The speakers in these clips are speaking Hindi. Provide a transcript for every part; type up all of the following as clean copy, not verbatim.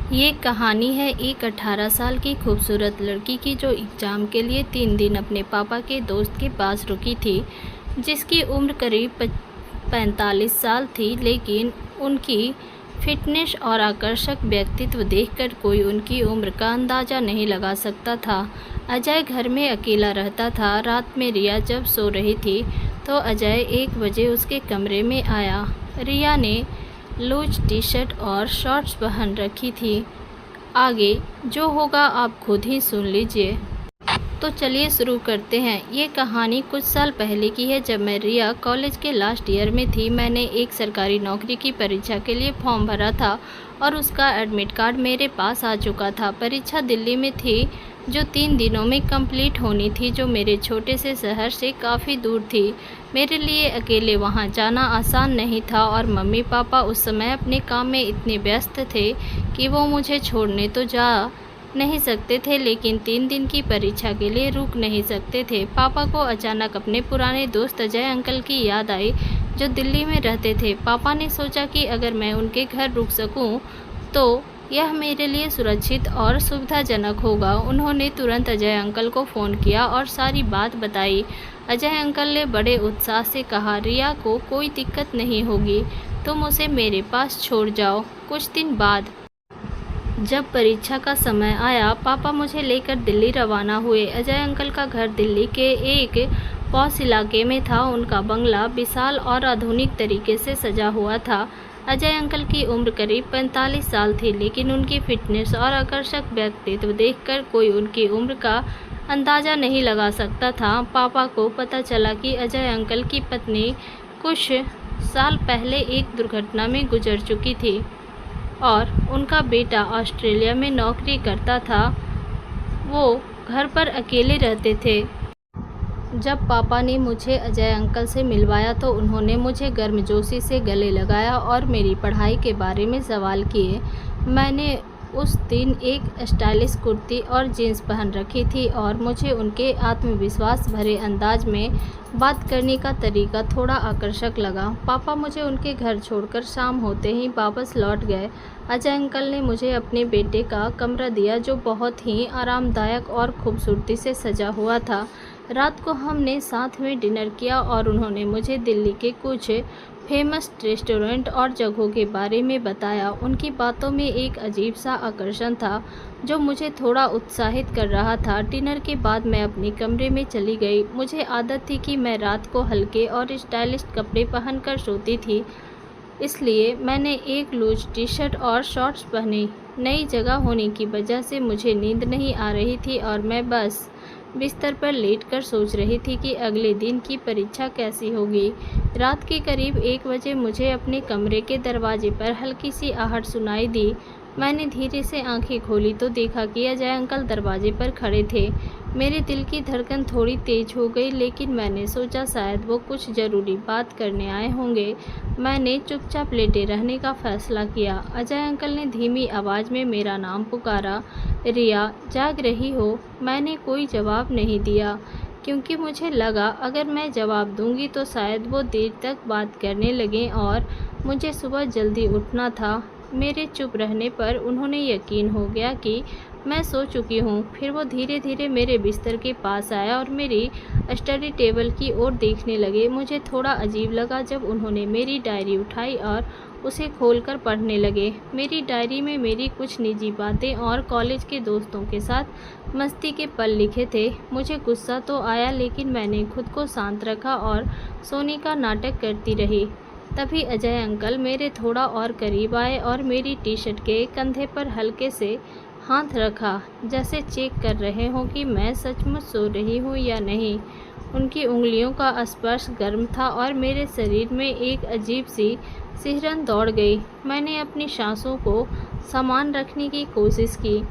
ये कहानी है एक 18 साल की खूबसूरत लड़की की जो एग्ज़ाम के लिए 3 दिन अपने पापा के दोस्त के पास रुकी थी, जिसकी उम्र करीब 45 साल थी। लेकिन उनकी फिटनेस और आकर्षक व्यक्तित्व देखकर कोई उनकी उम्र का अंदाज़ा नहीं लगा सकता था। अजय घर में अकेला रहता था। रात में रिया जब सो रही थी तो अजय 1 बजे उसके कमरे में आया। रिया ने लूज टी शर्ट और शॉर्ट्स पहन रखी थी। आगे जो होगा आप खुद ही सुन लीजिए। तो चलिए शुरू करते हैं। ये कहानी कुछ साल पहले की है, जब मैं रिया कॉलेज के लास्ट ईयर में थी। मैंने एक सरकारी नौकरी की परीक्षा के लिए फॉर्म भरा था और उसका एडमिट कार्ड मेरे पास आ चुका था। परीक्षा दिल्ली में थी, जो 3 दिनों में कंप्लीट होनी थी, जो मेरे छोटे से शहर से काफ़ी दूर थी। मेरे लिए अकेले वहाँ जाना आसान नहीं था और मम्मी पापा उस समय अपने काम में इतने व्यस्त थे कि वो मुझे छोड़ने तो जा नहीं सकते थे, लेकिन 3 दिन की परीक्षा के लिए रुक नहीं सकते थे। पापा को अचानक अपने पुराने दोस्त अजय अंकल की याद आई, जो दिल्ली में रहते थे। पापा ने सोचा कि अगर मैं उनके घर रुक सकूं, तो यह मेरे लिए सुरक्षित और सुविधाजनक होगा। उन्होंने तुरंत अजय अंकल को फ़ोन किया और सारी बात बताई। अजय अंकल ने बड़े उत्साह से कहा, रिया को कोई दिक्कत नहीं होगी, तुम उसे मेरे पास छोड़ जाओ। कुछ दिन बाद जब परीक्षा का समय आया, पापा मुझे लेकर दिल्ली रवाना हुए। अजय अंकल का घर दिल्ली के एक पॉश इलाके में था। उनका बंगला विशाल और आधुनिक तरीके से सजा हुआ था। अजय अंकल की उम्र करीब 45 साल थी, लेकिन उनकी फिटनेस और आकर्षक व्यक्तित्व देखकर कोई उनकी उम्र का अंदाज़ा नहीं लगा सकता था। पापा को पता चला कि अजय अंकल की पत्नी कुछ साल पहले एक दुर्घटना में गुजर चुकी थी और उनका बेटा ऑस्ट्रेलिया में नौकरी करता था। वो घर पर अकेले रहते थे। जब पापा ने मुझे अजय अंकल से मिलवाया तो उन्होंने मुझे गर्मजोशी से गले लगाया और मेरी पढ़ाई के बारे में सवाल किए। मैंने उस दिन एक स्टाइलिश कुर्ती और जीन्स पहन रखी थी और मुझे उनके आत्मविश्वास भरे अंदाज में बात करने का तरीका थोड़ा आकर्षक लगा। पापा मुझे उनके घर छोड़कर शाम होते ही वापस लौट गए। अजय अंकल ने मुझे अपने बेटे का कमरा दिया, जो बहुत ही आरामदायक और खूबसूरती से सजा हुआ था। रात को हमने साथ में डिनर किया और उन्होंने मुझे दिल्ली के कुछ फेमस रेस्टोरेंट और जगहों के बारे में बताया। उनकी बातों में एक अजीब सा आकर्षण था, जो मुझे थोड़ा उत्साहित कर रहा था। डिनर के बाद मैं अपने कमरे में चली गई। मुझे आदत थी कि मैं रात को हल्के और स्टाइलिश कपड़े पहनकर सोती थी, इसलिए मैंने एक लूज टी शर्ट और शॉर्ट्स पहनी। नई जगह होने की वजह से मुझे नींद नहीं आ रही थी और मैं बस बिस्तर पर लेटकर सोच रही थी कि अगले दिन की परीक्षा कैसी होगी। रात के करीब 1 बजे मुझे अपने कमरे के दरवाजे पर हल्की सी आहट सुनाई दी। मैंने धीरे से आंखें खोली तो देखा कि अजय अंकल दरवाजे पर खड़े थे। मेरे दिल की धड़कन थोड़ी तेज हो गई, लेकिन मैंने सोचा शायद वो कुछ ज़रूरी बात करने आए होंगे। मैंने चुपचाप लेटे रहने का फैसला किया। अजय अंकल ने धीमी आवाज़ में मेरा नाम पुकारा, रिया, जाग रही हो? मैंने कोई जवाब नहीं दिया, क्योंकि मुझे लगा अगर मैं जवाब दूंगी तो शायद वो देर तक बात करने लगें और मुझे सुबह जल्दी उठना था। मेरे चुप रहने पर उन्होंने यकीन हो गया कि मैं सो चुकी हूँ। फिर वो धीरे धीरे मेरे बिस्तर के पास आया और मेरी स्टडी टेबल की ओर देखने लगे। मुझे थोड़ा अजीब लगा जब उन्होंने मेरी डायरी उठाई और उसे खोलकर पढ़ने लगे। मेरी डायरी में मेरी कुछ निजी बातें और कॉलेज के दोस्तों के साथ मस्ती के पल लिखे थे। मुझे गुस्सा तो आया, लेकिन मैंने खुद को शांत रखा और सोने का नाटक करती रही। तभी अजय अंकल मेरे थोड़ा और करीब आए और मेरी टी शर्ट के कंधे पर हल्के से हाथ रखा, जैसे चेक कर रहे हों कि मैं सचमुच सो रही हूँ या नहीं। उनकी उंगलियों का स्पर्श गर्म था और मेरे शरीर में एक अजीब सी सिहरन दौड़ गई। मैंने अपनी सांसों को समान रखने की कोशिश की,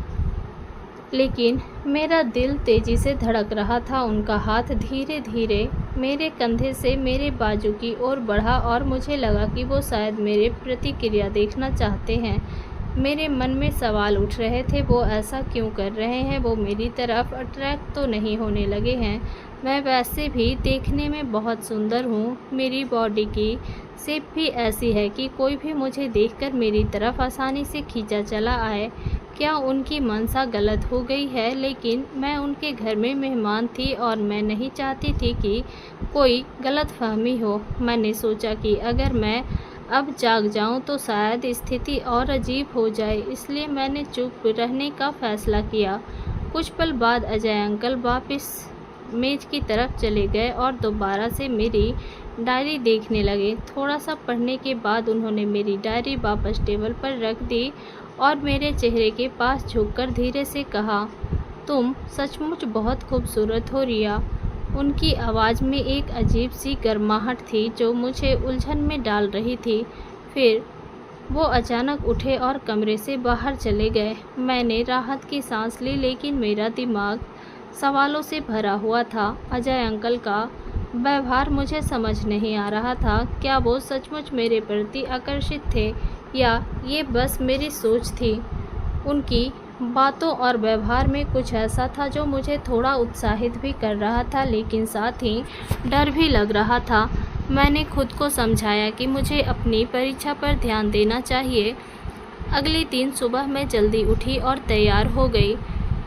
लेकिन मेरा दिल तेजी से धड़क रहा था। उनका हाथ धीरे धीरे मेरे कंधे से मेरे बाजू की ओर बढ़ा और मुझे लगा कि वो शायद मेरे प्रतिक्रिया देखना चाहते हैं। मेरे मन में सवाल उठ रहे थे, वो ऐसा क्यों कर रहे हैं? वो मेरी तरफ अट्रैक्ट तो नहीं होने लगे हैं? मैं वैसे भी देखने में बहुत सुंदर हूँ। मेरी बॉडी की शेप भी ऐसी है कि कोई भी मुझे देखकर मेरी तरफ आसानी से खींचा चला आए। क्या उनकी मंशा गलत हो गई है? लेकिन मैं उनके घर में मेहमान थी और मैं नहीं चाहती थी कि कोई गलतफहमी हो। मैंने सोचा कि अगर मैं अब जाग जाऊं तो शायद स्थिति और अजीब हो जाए, इसलिए मैंने चुप रहने का फैसला किया। कुछ पल बाद अजय अंकल वापस मेज की तरफ चले गए और दोबारा से मेरी डायरी देखने लगे। थोड़ा सा पढ़ने के बाद उन्होंने मेरी डायरी वापस टेबल पर रख दी और मेरे चेहरे के पास झुककर धीरे से कहा, तुम सचमुच बहुत खूबसूरत हो रिया। उनकी आवाज़ में एक अजीब सी गर्माहट थी जो मुझे उलझन में डाल रही थी। फिर वो अचानक उठे और कमरे से बाहर चले गए। मैंने राहत की सांस ली, लेकिन मेरा दिमाग सवालों से भरा हुआ था। अजय अंकल का व्यवहार मुझे समझ नहीं आ रहा था। क्या वो सचमुच मेरे प्रति आकर्षित थे या ये बस मेरी सोच थी? उनकी बातों और व्यवहार में कुछ ऐसा था जो मुझे थोड़ा उत्साहित भी कर रहा था, लेकिन साथ ही डर भी लग रहा था। मैंने खुद को समझाया कि मुझे अपनी परीक्षा पर ध्यान देना चाहिए। अगले दिन सुबह मैं जल्दी उठी और तैयार हो गई।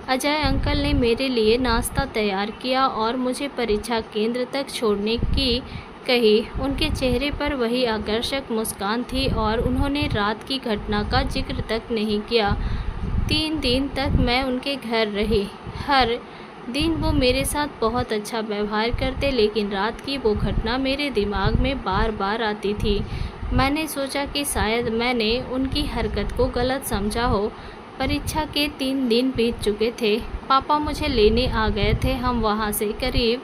अजय अंकल ने मेरे लिए नाश्ता तैयार किया और मुझे परीक्षा केंद्र तक छोड़ने की कही। उनके चेहरे पर वही आकर्षक मुस्कान थी और उन्होंने रात की घटना का जिक्र तक नहीं किया। 3 दिन तक मैं उनके घर रही। हर दिन वो मेरे साथ बहुत अच्छा व्यवहार करते, लेकिन रात की वो घटना मेरे दिमाग में बार बार आती थी। मैंने सोचा कि शायद मैंने उनकी हरकत को गलत समझा हो। परीक्षा के 3 दिन बीत चुके थे। पापा मुझे लेने आ गए थे। हम वहाँ से करीब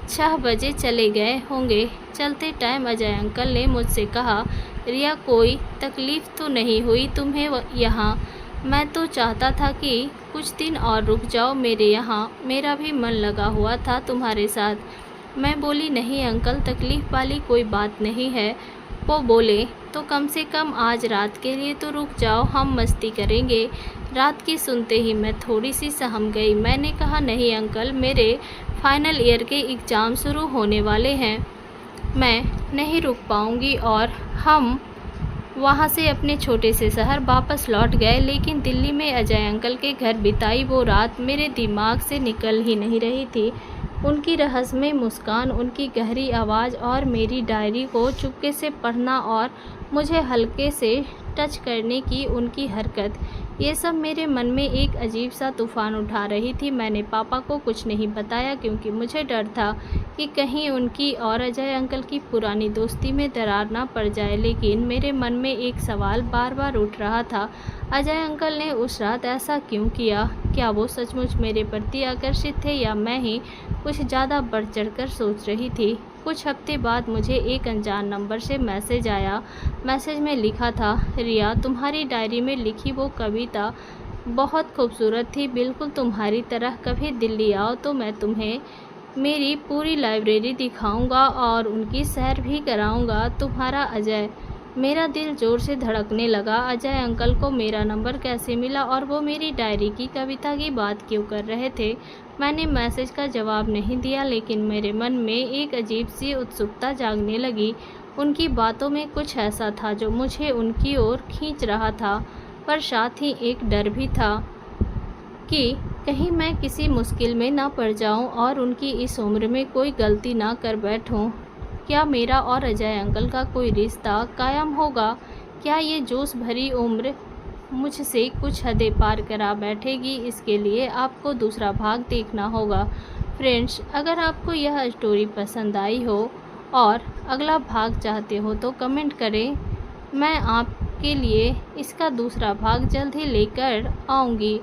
6 बजे चले गए होंगे। चलते टाइम अजय अंकल ने मुझसे कहा, रिया कोई तकलीफ़ तो नहीं हुई तुम्हें यहाँ? मैं तो चाहता था कि कुछ दिन और रुक जाओ मेरे यहाँ, मेरा भी मन लगा हुआ था तुम्हारे साथ। मैं बोली, नहीं अंकल, तकलीफ़ वाली कोई बात नहीं है। वो बोले, तो कम से कम आज रात के लिए तो रुक जाओ, हम मस्ती करेंगे। रात की सुनते ही मैं थोड़ी सी सहम गई। मैंने कहा, नहीं अंकल, मेरे फाइनल ईयर के एग्ज़ाम शुरू होने वाले हैं, मैं नहीं रुक पाऊँगी। और हम वहाँ से अपने छोटे से शहर वापस लौट गए। लेकिन दिल्ली में अजय अंकल के घर बिताई वो रात मेरे दिमाग से निकल ही नहीं रही थी। उनकी रहस्यमय मुस्कान, उनकी गहरी आवाज़ और मेरी डायरी को चुपके से पढ़ना और मुझे हल्के से टच करने की उनकी हरकत, ये सब मेरे मन में एक अजीब सा तूफ़ान उठा रही थी। मैंने पापा को कुछ नहीं बताया क्योंकि मुझे डर था कि कहीं उनकी और अजय अंकल की पुरानी दोस्ती में दरार ना पड़ जाए। लेकिन मेरे मन में एक सवाल बार बार उठ रहा था, अजय अंकल ने उस रात ऐसा क्यों किया? क्या वो सचमुच मेरे प्रति आकर्षित थे या मैं ही कुछ ज़्यादा बढ़ चढ़कर सोच रही थी? कुछ हफ्ते बाद मुझे एक अनजान नंबर से मैसेज आया। मैसेज में लिखा था, रिया, तुम्हारी डायरी में लिखी वो कविता बहुत खूबसूरत थी, बिल्कुल तुम्हारी तरह। कभी दिल्ली आओ तो मैं तुम्हें मेरी पूरी लाइब्रेरी दिखाऊंगा और उनकी सैर भी कराऊंगा। तुम्हारा अजय। मेरा दिल ज़ोर से धड़कने लगा। अजय अंकल को मेरा नंबर कैसे मिला और वो मेरी डायरी की कविता की बात क्यों कर रहे थे? मैंने मैसेज का जवाब नहीं दिया, लेकिन मेरे मन में एक अजीब सी उत्सुकता जागने लगी। उनकी बातों में कुछ ऐसा था जो मुझे उनकी ओर खींच रहा था, पर साथ ही एक डर भी था कि कहीं मैं किसी मुश्किल में ना पड़ जाऊं और उनकी इस उम्र में कोई गलती ना कर बैठूं। क्या मेरा और अजय अंकल का कोई रिश्ता कायम होगा? क्या ये जोश भरी उम्र मुझसे कुछ हदें पार करा बैठेगी? इसके लिए आपको दूसरा भाग देखना होगा। फ्रेंड्स, अगर आपको यह स्टोरी पसंद आई हो और अगला भाग चाहते हो तो कमेंट करें। मैं आपके लिए इसका दूसरा भाग जल्द ही लेकर आऊँगी।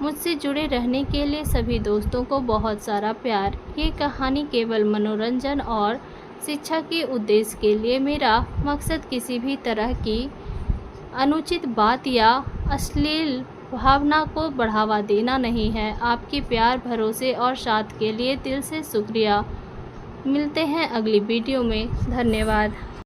मुझसे जुड़े रहने के लिए सभी दोस्तों को बहुत सारा प्यार। ये कहानी केवल मनोरंजन और शिक्षा के उद्देश्य के लिए, मेरा मकसद किसी भी तरह की अनुचित बात या अश्लील भावना को बढ़ावा देना नहीं है। आपके प्यार, भरोसे और साथ के लिए दिल से शुक्रिया। मिलते हैं अगली वीडियो में। धन्यवाद।